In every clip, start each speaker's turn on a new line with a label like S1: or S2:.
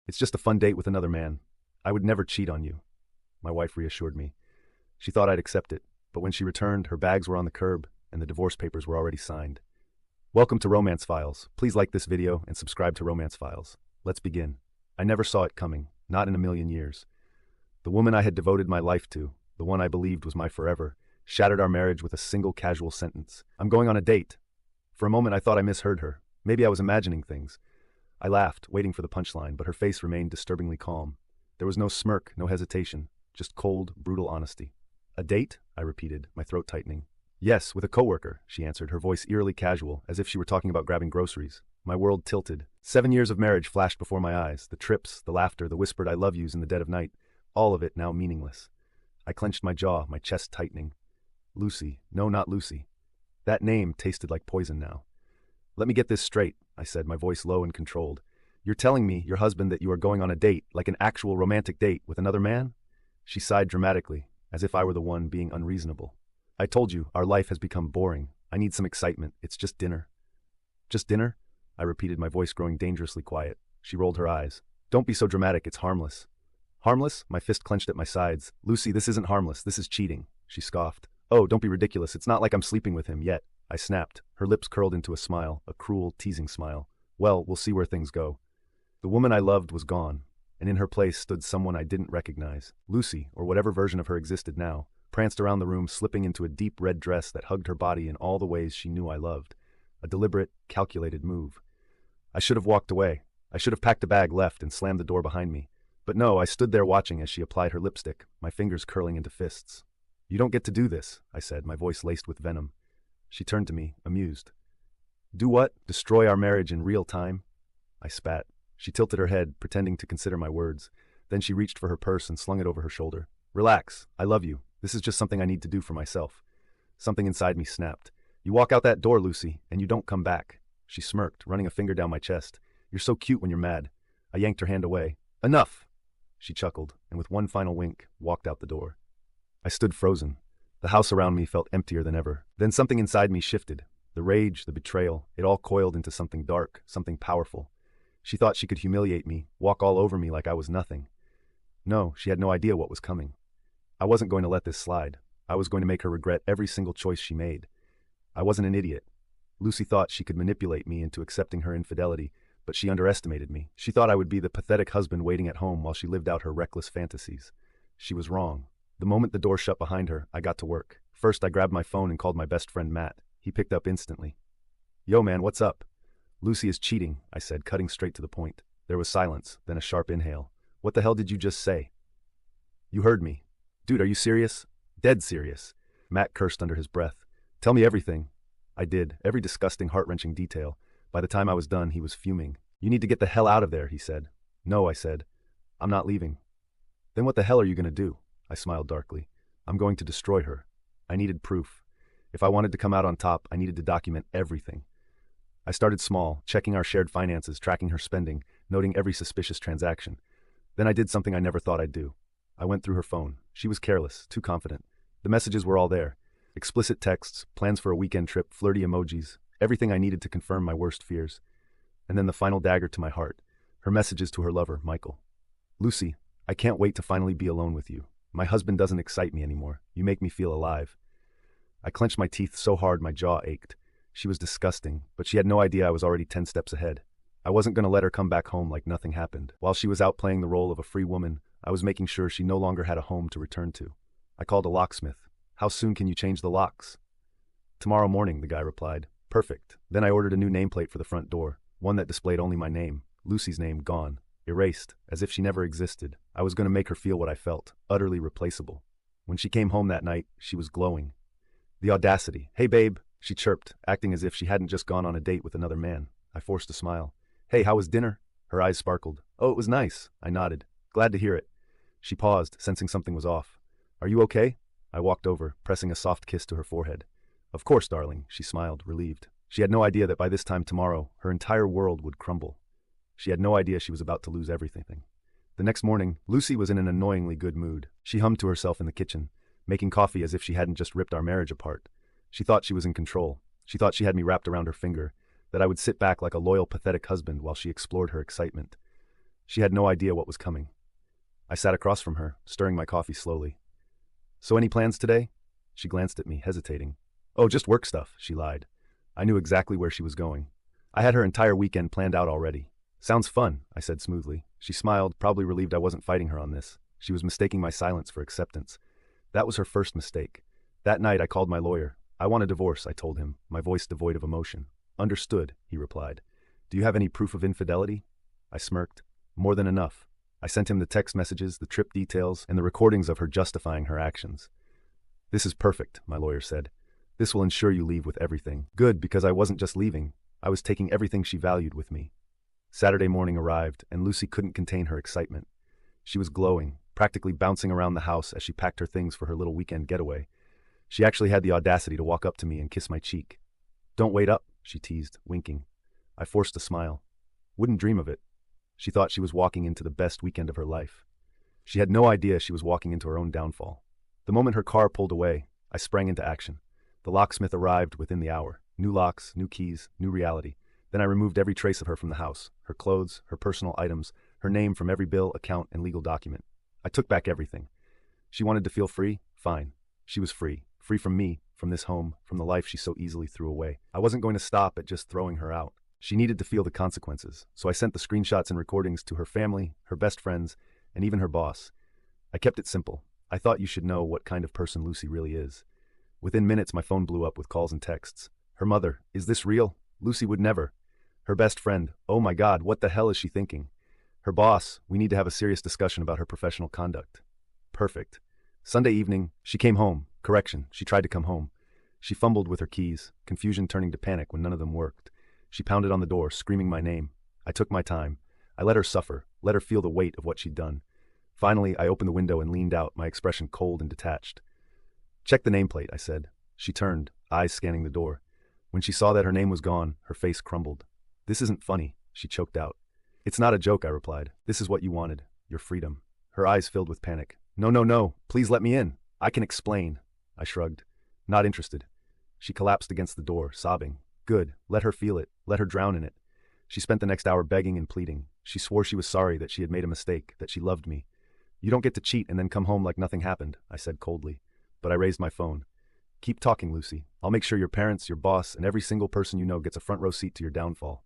S1: It's just a fun date with another man. I would never cheat on you, my wife reassured me. She thought I'd accept it, but when she returned, her bags were on the curb and the divorce papers were already signed. Welcome to Romance Files. Please like this video and subscribe to Romance Files. Let's begin. I never saw it coming, not in a million years. The woman I had devoted my life to, the one I believed was my forever, shattered our marriage with a single casual sentence. I'm going on a date. For a moment I thought I misheard her. Maybe I was imagining things. I laughed, waiting for the punchline, but her face remained disturbingly calm. There was no smirk, no hesitation, just cold, brutal honesty. A date? I repeated, my throat tightening. Yes, with a coworker, she answered, her voice eerily casual, as if she were talking about grabbing groceries. My world tilted. 7 years of marriage flashed before my eyes, the trips, the laughter, the whispered I love yous in the dead of night, all of it now meaningless. I clenched my jaw, my chest tightening. Lucy. No, not Lucy. That name tasted like poison now. Let me get this straight, I said, my voice low and controlled. You're telling me, your husband, that you are going on a date, like an actual romantic date, with another man? She sighed dramatically, as if I were the one being unreasonable. I told you, our life has become boring. I need some excitement. It's just dinner. Just dinner? I repeated, my voice growing dangerously quiet. She rolled her eyes. Don't be so dramatic, it's harmless. Harmless? My fist clenched at my sides. Lucy, this isn't harmless, this is cheating. She scoffed. Oh, don't be ridiculous, it's not like I'm sleeping with him yet. I snapped. Her lips curled into a smile, a cruel, teasing smile. Well, we'll see where things go. The woman I loved was gone, and in her place stood someone I didn't recognize. Lucy, or whatever version of her existed now, pranced around the room, slipping into a deep red dress that hugged her body in all the ways she knew I loved. A deliberate, calculated move. I should have walked away. I should have packed a bag, left, and slammed the door behind me. But no, I stood there watching as she applied her lipstick, my fingers curling into fists. You don't get to do this, I said, my voice laced with venom. She turned to me, amused. Do what? Destroy our marriage in real time? I spat. She tilted her head, pretending to consider my words. Then she reached for her purse and slung it over her shoulder. Relax. I love you. This is just something I need to do for myself. Something inside me snapped. You walk out that door, Lucy, and you don't come back. She smirked, running a finger down my chest. You're so cute when you're mad. I yanked her hand away. Enough! She chuckled, and with one final wink, walked out the door. I stood frozen. The house around me felt emptier than ever. Then something inside me shifted. The rage, the betrayal, it all coiled into something dark, something powerful. She thought she could humiliate me, walk all over me like I was nothing. No, she had no idea what was coming. I wasn't going to let this slide. I was going to make her regret every single choice she made. I wasn't an idiot. Lucy thought she could manipulate me into accepting her infidelity, but she underestimated me. She thought I would be the pathetic husband waiting at home while she lived out her reckless fantasies. She was wrong. The moment the door shut behind her, I got to work. First, I grabbed my phone and called my best friend Matt. He picked up instantly. Yo, man, what's up? Lucy is cheating, I said, cutting straight to the point. There was silence, then a sharp inhale. What the hell did you just say? You heard me. Dude, are you serious? Dead serious. Matt cursed under his breath. Tell me everything. I did, every disgusting, heart-wrenching detail. By the time I was done, he was fuming. You need to get the hell out of there, he said. No, I said. I'm not leaving. Then what the hell are you going to do? I smiled darkly. I'm going to destroy her. I needed proof. If I wanted to come out on top, I needed to document everything. I started small, checking our shared finances, tracking her spending, noting every suspicious transaction. Then I did something I never thought I'd do. I went through her phone. She was careless, too confident. The messages were all there. Explicit texts, plans for a weekend trip, flirty emojis, everything I needed to confirm my worst fears. And then the final dagger to my heart. Her messages to her lover, Michael. Lucy, I can't wait to finally be alone with you. My husband doesn't excite me anymore. You make me feel alive. I clenched my teeth so hard my jaw ached. She was disgusting, but she had no idea I was already 10 steps ahead. I wasn't going to let her come back home like nothing happened. While she was out playing the role of a free woman, I was making sure she no longer had a home to return to. I called a locksmith. How soon can you change the locks? Tomorrow morning, the guy replied. Perfect. Then I ordered a new nameplate for the front door, one that displayed only my name, Lucy's name gone, erased, as if she never existed. I was going to make her feel what I felt, utterly replaceable. When she came home that night, she was glowing. The audacity. Hey, babe, she chirped, acting as if she hadn't just gone on a date with another man. I forced a smile. Hey, how was dinner? Her eyes sparkled. Oh, it was nice. I nodded. Glad to hear it. She paused, sensing something was off. Are you okay? I walked over, pressing a soft kiss to her forehead. Of course, darling, she smiled, relieved. She had no idea that by this time tomorrow, her entire world would crumble. She had no idea she was about to lose everything. The next morning, Lucy was in an annoyingly good mood. She hummed to herself in the kitchen, making coffee as if she hadn't just ripped our marriage apart. She thought she was in control. She thought she had me wrapped around her finger, that I would sit back like a loyal, pathetic husband while she explored her excitement. She had no idea what was coming. I sat across from her, stirring my coffee slowly. So any plans today? She glanced at me, hesitating. Oh, just work stuff, she lied. I knew exactly where she was going. I had her entire weekend planned out already. Sounds fun, I said smoothly. She smiled, probably relieved I wasn't fighting her on this. She was mistaking my silence for acceptance. That was her first mistake. That night I called my lawyer. I want a divorce, I told him, my voice devoid of emotion. Understood, he replied. Do you have any proof of infidelity? I smirked. More than enough. I sent him the text messages, the trip details, and the recordings of her justifying her actions. This is perfect, my lawyer said. This will ensure you leave with everything. Good, because I wasn't just leaving. I was taking everything she valued with me. Saturday morning arrived, and Lucy couldn't contain her excitement. She was glowing, practically bouncing around the house as she packed her things for her little weekend getaway. She actually had the audacity to walk up to me and kiss my cheek. Don't wait up, she teased, winking. I forced a smile. Wouldn't dream of it. She thought she was walking into the best weekend of her life. She had no idea she was walking into her own downfall. The moment her car pulled away, I sprang into action. The locksmith arrived within the hour. New locks, new keys, new reality. Then I removed every trace of her from the house, her clothes, her personal items, her name from every bill, account, and legal document. I took back everything. She wanted to feel free? Fine. She was free. Free from me, from this home, from the life she so easily threw away. I wasn't going to stop at just throwing her out. She needed to feel the consequences, so I sent the screenshots and recordings to her family, her best friends, and even her boss. I kept it simple. I thought you should know what kind of person Lucy really is. Within minutes, my phone blew up with calls and texts. Her mother, is this real? Lucy would never. Her best friend, oh my God, what the hell is she thinking? Her boss, we need to have a serious discussion about her professional conduct. Perfect. Sunday evening, she came home. Correction, she tried to come home. She fumbled with her keys, confusion turning to panic when none of them worked. She pounded on the door, screaming my name. I took my time. I let her suffer, let her feel the weight of what she'd done. Finally, I opened the window and leaned out, my expression cold and detached. Check the nameplate, I said. She turned, eyes scanning the door. When she saw that her name was gone, her face crumbled. This isn't funny, she choked out. It's not a joke, I replied. This is what you wanted, your freedom. Her eyes filled with panic. No, no, no, please let me in. I can explain. I shrugged. Not interested. She collapsed against the door, sobbing. Good, let her feel it, let her drown in it. She spent the next hour begging and pleading. She swore she was sorry, that she had made a mistake, that she loved me. You don't get to cheat and then come home like nothing happened, I said coldly. But I raised my phone. Keep talking, Lucy. I'll make sure your parents, your boss, and every single person you know gets a front row seat to your downfall.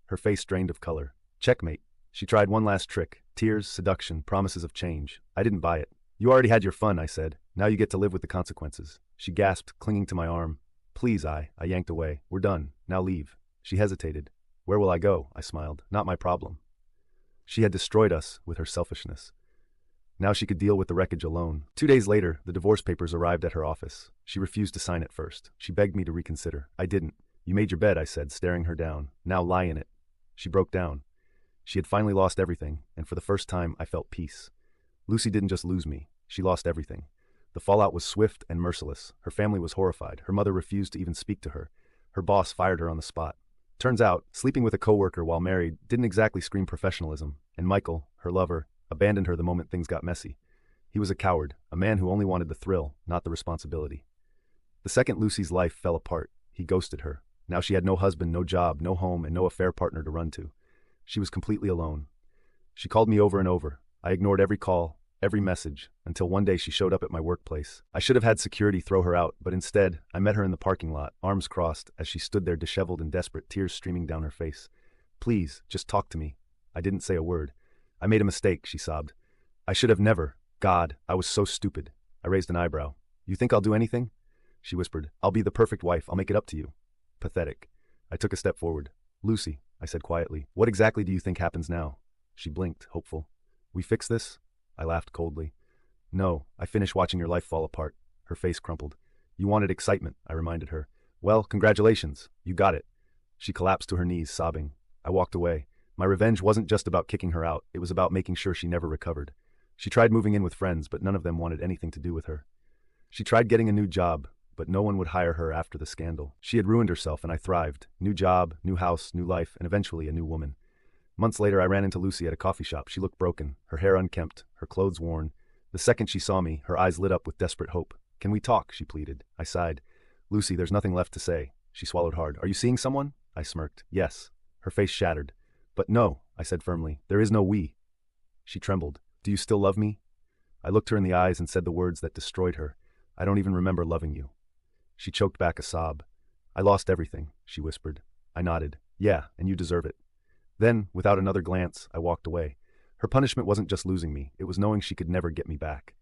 S1: Her face drained of color. Checkmate. She tried one last trick. Tears, seduction, promises of change. I didn't buy it. You already had your fun, I said. Now you get to live with the consequences. She gasped, clinging to my arm. Please, I yanked away. We're done. Now leave. She hesitated. Where will I go? I smiled. Not my problem. She had destroyed us with her selfishness. Now she could deal with the wreckage alone. 2 days later, the divorce papers arrived at her office. She refused to sign it first. She begged me to reconsider. I didn't. You made your bed, I said, staring her down. Now lie in it. She broke down. She had finally lost everything, and for the first time, I felt peace. Lucy didn't just lose me. She lost everything. The fallout was swift and merciless. Her family was horrified. Her mother refused to even speak to her. Her boss fired her on the spot. Turns out, sleeping with a coworker while married didn't exactly scream professionalism, and Michael, her lover, abandoned her the moment things got messy. He was a coward, a man who only wanted the thrill, not the responsibility. The second Lucy's life fell apart, he ghosted her. Now she had no husband, no job, no home, and no affair partner to run to. She was completely alone. She called me over and over. I ignored every call, every message, until one day she showed up at my workplace. I should have had security throw her out, but instead, I met her in the parking lot, arms crossed, as she stood there disheveled and desperate, tears streaming down her face. Please, just talk to me. I didn't say a word. I made a mistake, she sobbed. I should have never. God, I was so stupid. I raised an eyebrow. You think I'll do anything? She whispered. I'll be the perfect wife. I'll make it up to you. Pathetic. I took a step forward. Lucy, I said quietly, what exactly do you think happens now? She blinked, hopeful. We fix this? I laughed coldly. No, I finished watching your life fall apart. Her face crumpled. You wanted excitement, I reminded her. Well, congratulations. You got it. She collapsed to her knees, sobbing. I walked away. My revenge wasn't just about kicking her out. It was about making sure she never recovered. She tried moving in with friends, but none of them wanted anything to do with her. She tried getting a new job, but no one would hire her after the scandal. She had ruined herself, and I thrived. New job, new house, new life, and eventually a new woman. Months later, I ran into Lucy at a coffee shop. She looked broken, her hair unkempt, her clothes worn. The second she saw me, her eyes lit up with desperate hope. Can we talk? She pleaded. I sighed. Lucy, there's nothing left to say. She swallowed hard. Are you seeing someone? I smirked. Yes. Her face shattered. But no, I said firmly, there is no we. She trembled. Do you still love me? I looked her in the eyes and said the words that destroyed her. I don't even remember loving you. She choked back a sob. I lost everything, she whispered. I nodded. Yeah, and you deserve it. Then, without another glance, I walked away. Her punishment wasn't just losing me, it was knowing she could never get me back.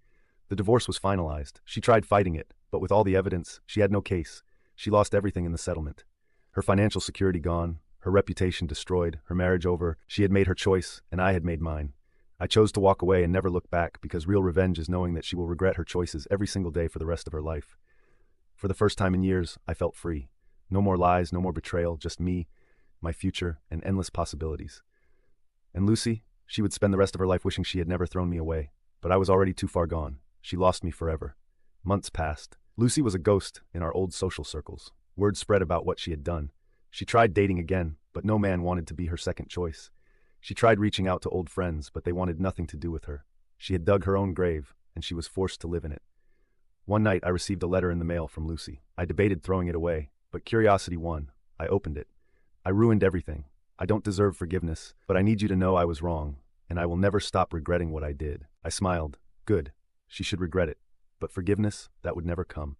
S1: The divorce was finalized. She tried fighting it, but with all the evidence, she had no case. She lost everything in the settlement. Her financial security gone, her reputation destroyed, her marriage over. She had made her choice, and I had made mine. I chose to walk away and never look back because real revenge is knowing that she will regret her choices every single day for the rest of her life. For the first time in years, I felt free. No more lies, no more betrayal, just me, my future, and endless possibilities. And Lucy, she would spend the rest of her life wishing she had never thrown me away. But I was already too far gone. She lost me forever. Months passed. Lucy was a ghost in our old social circles. Word spread about what she had done. She tried dating again, but no man wanted to be her second choice. She tried reaching out to old friends, but they wanted nothing to do with her. She had dug her own grave, and she was forced to live in it. One night I received a letter in the mail from Lucy. I debated throwing it away, but curiosity won. I opened it. I ruined everything. I don't deserve forgiveness, but I need you to know I was wrong, and I will never stop regretting what I did. I smiled. Good. She should regret it. But forgiveness, that would never come.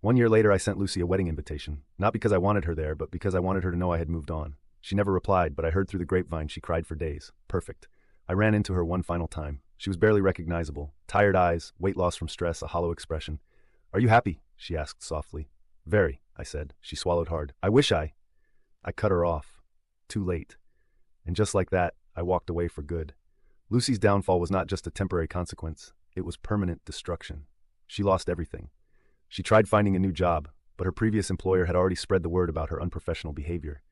S1: 1 year later, I sent Lucy a wedding invitation, not because I wanted her there, but because I wanted her to know I had moved on. She never replied, but I heard through the grapevine she cried for days. Perfect. I ran into her one final time. She was barely recognizable. Tired eyes, weight loss from stress, a hollow expression. Are you happy? She asked softly. Very, I said. She swallowed hard. I cut her off. Too late. And just like that, I walked away for good. Lucy's downfall was not just a temporary consequence. It was permanent destruction. She lost everything. She tried finding a new job, but her previous employer had already spread the word about her unprofessional behavior.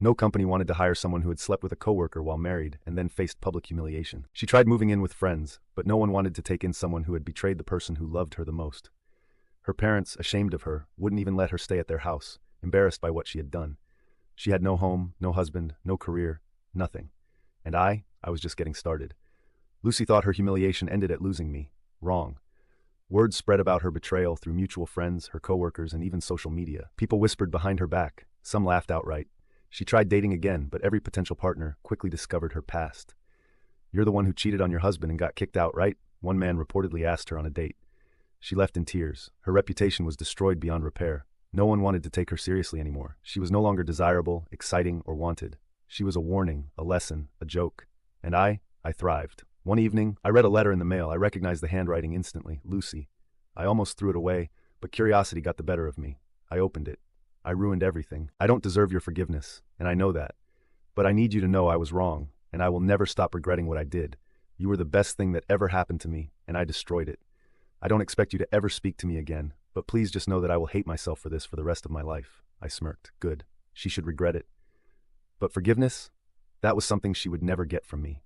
S1: No company wanted to hire someone who had slept with a coworker while married and then faced public humiliation. She tried moving in with friends, but no one wanted to take in someone who had betrayed the person who loved her the most. Her parents, ashamed of her, wouldn't even let her stay at their house, embarrassed by what she had done. She had no home, no husband, no career, nothing. And I was just getting started. Lucy thought her humiliation ended at losing me. Wrong. Word spread about her betrayal through mutual friends, her coworkers, and even social media. People whispered behind her back. Some laughed outright. She tried dating again, but every potential partner quickly discovered her past. You're the one who cheated on your husband and got kicked out, right? One man reportedly asked her on a date. She left in tears. Her reputation was destroyed beyond repair. No one wanted to take her seriously anymore. She was no longer desirable, exciting, or wanted. She was a warning, a lesson, a joke. And I thrived. One evening, I read a letter in the mail. I recognized the handwriting instantly. Lucy. I almost threw it away, but curiosity got the better of me. I opened it. I ruined everything. I don't deserve your forgiveness, and I know that. But I need you to know I was wrong, and I will never stop regretting what I did. You were the best thing that ever happened to me, and I destroyed it. I don't expect you to ever speak to me again, but please just know that I will hate myself for this for the rest of my life. I smirked. Good. She should regret it. But forgiveness? That was something she would never get from me.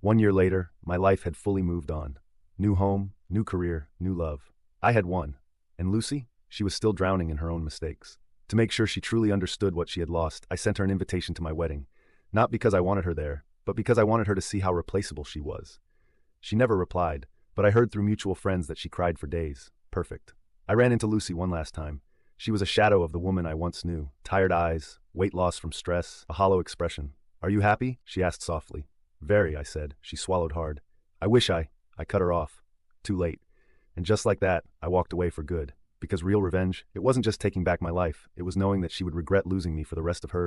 S1: 1 year later, my life had fully moved on. New home, new career, new love. I had won. And Lucy? She was still drowning in her own mistakes. To make sure she truly understood what she had lost, I sent her an invitation to my wedding. Not because I wanted her there, but because I wanted her to see how replaceable she was. She never replied, but I heard through mutual friends that she cried for days. Perfect. I ran into Lucy one last time. She was a shadow of the woman I once knew. Tired eyes, weight loss from stress, a hollow expression. Are you happy? She asked softly. Very, I said. She swallowed hard. I cut her off. Too late. And just like that, I walked away for good. Because real revenge, it wasn't just taking back my life, it was knowing that she would regret losing me for the rest of hers.